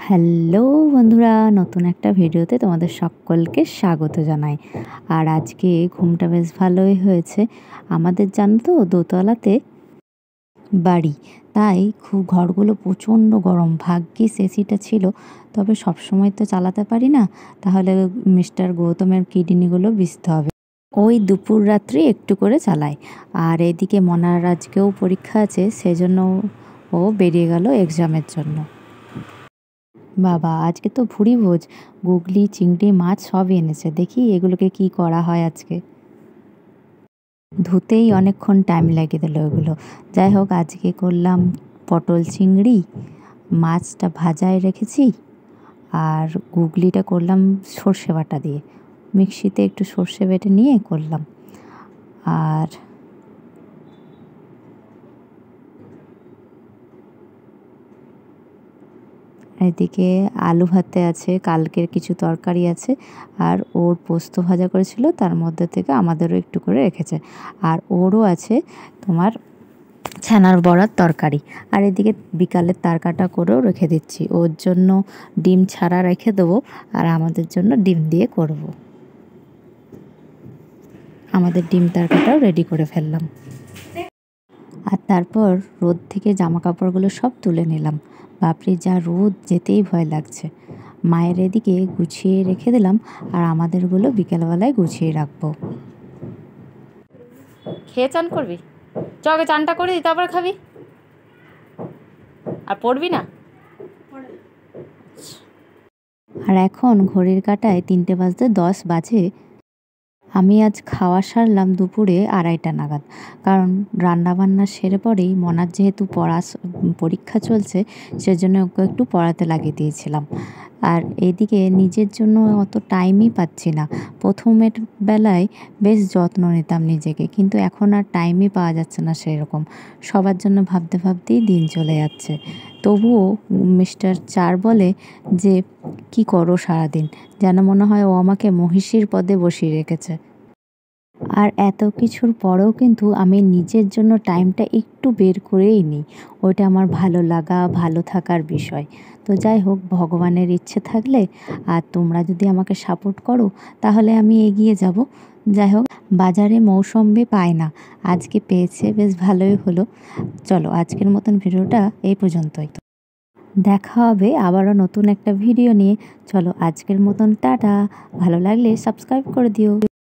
Hello বন্ধুরা, নতুন একটা ভিডিওতে তোমাদের সকলকে স্বাগত জানাই। আর আজকে ঘুমটা বেশ ভালোই হয়েছে। আমাদের জানো তো দোতলাতে বাড়ি, তাই খুব ঘরগুলো প্রচণ্ড গরম। ভাগ্যিস এসিটা ছিল, তবে সবসময় তো চালাতে পারি না, তাহলে মিস্টার গৌতমের কিডনিগুলো ভিজতে হবে। ওই দুপুর রাত্রি একটু করে চালায়। আর এদিকে মনার আজকেও পরীক্ষা আছে, সেজন্য ও বেরিয়ে গেল এক্সামের জন্য। বাবা, আজকে তো ভুরি ভোজ, গুগলি, চিংড়ি, মাছ সব এনেছে। দেখি এগুলোকে কি করা হয় আজকে। ধুতেই অনেকক্ষণ টাইম লেগে দিল এগুলো। যাই হোক, আজকে করলাম পটল চিংড়ি, মাছটা ভাজায় রেখেছি, আর গুগলিটা করলাম সর্ষে বাটা দিয়ে। মিক্সিতে একটু সর্ষে বেটে নিয়ে করলাম। আর এদিকে আলু ভাতে আছে, কালকের কিছু তরকারি আছে, আর ওর পোস্ত ভাজা করেছিল, তার মধ্যে থেকে আমাদেরও একটু করে রেখেছে। আর ওরও আছে তোমার ছানার বড়ার তরকারি। আর এদিকে বিকালের তরকাটা করেও রেখে দিচ্ছি। ওর জন্য ডিম ছাড়া রেখে দেবো, আর আমাদের জন্য ডিম দিয়ে করব। আমাদের ডিম তরকাটাও রেডি করে ফেললাম। আর তারপর রোদ থেকে জামা কাপড়গুলো সব তুলে নিলাম। বাপরে, যা রোদ, যেতেই ভয় লাগছে। মায়ের এদিকে গুছিয়ে রেখে দিলাম, আর আমাদেরগুলো বিকেলবেলায় গুছিয়ে রাখবো। খেয়ে চান করবি? চকে চানটা করে দিই, তারপরে খাবি। আর পড়বি না? আর এখন ঘড়ির কাঁটায় 3:10 বাজে। আমি আজ খাওয়া সারলাম দুপুরে 2:30 নাগাদ। কারণ রান্নাবান্না সেরে পরেই মনার যেহেতু পরীক্ষা চলছে, সেজন্য ওকে একটু পড়াতে লাগিয়ে দিয়েছিলাম। আর এদিকে নিজের জন্য অত টাইমই পাচ্ছি না। প্রথমের বেলায় বেশ যত্ন নিতাম নিজেকে, কিন্তু এখন আর টাইমই পাওয়া যাচ্ছে না সেরকম। সবার জন্য ভাবতে ভাবতেই দিন চলে যাচ্ছে। তবুও মিস্টার চার বলে যে কি করো সারাদিন, যেন মনে হয় ও আমাকে মহিষীর পদে বসিয়ে রেখেছে। আর এত কিছুর পরেও কিন্তু আমি নিজের জন্য টাইমটা একটু বের করেই নিই। ওইটা আমার ভালো লাগা, ভালো থাকার বিষয়। তো যাই হোক, ভগবানের ইচ্ছে থাকলে আর তোমরা যদি আমাকে সাপোর্ট করো, তাহলে আমি এগিয়ে যাব। যাই হোক, বাজারে মৌসম্বি পায় না, আজকে পেয়েছে, বেশ ভালোই হলো। চলো, আজকের মতন ভিডিওটা এই পর্যন্তই। দেখা হবে আবারও নতুন একটা ভিডিও নিয়ে। চলো, আজকের মতন টাটা। ভালো লাগলে সাবস্ক্রাইব করে দিও।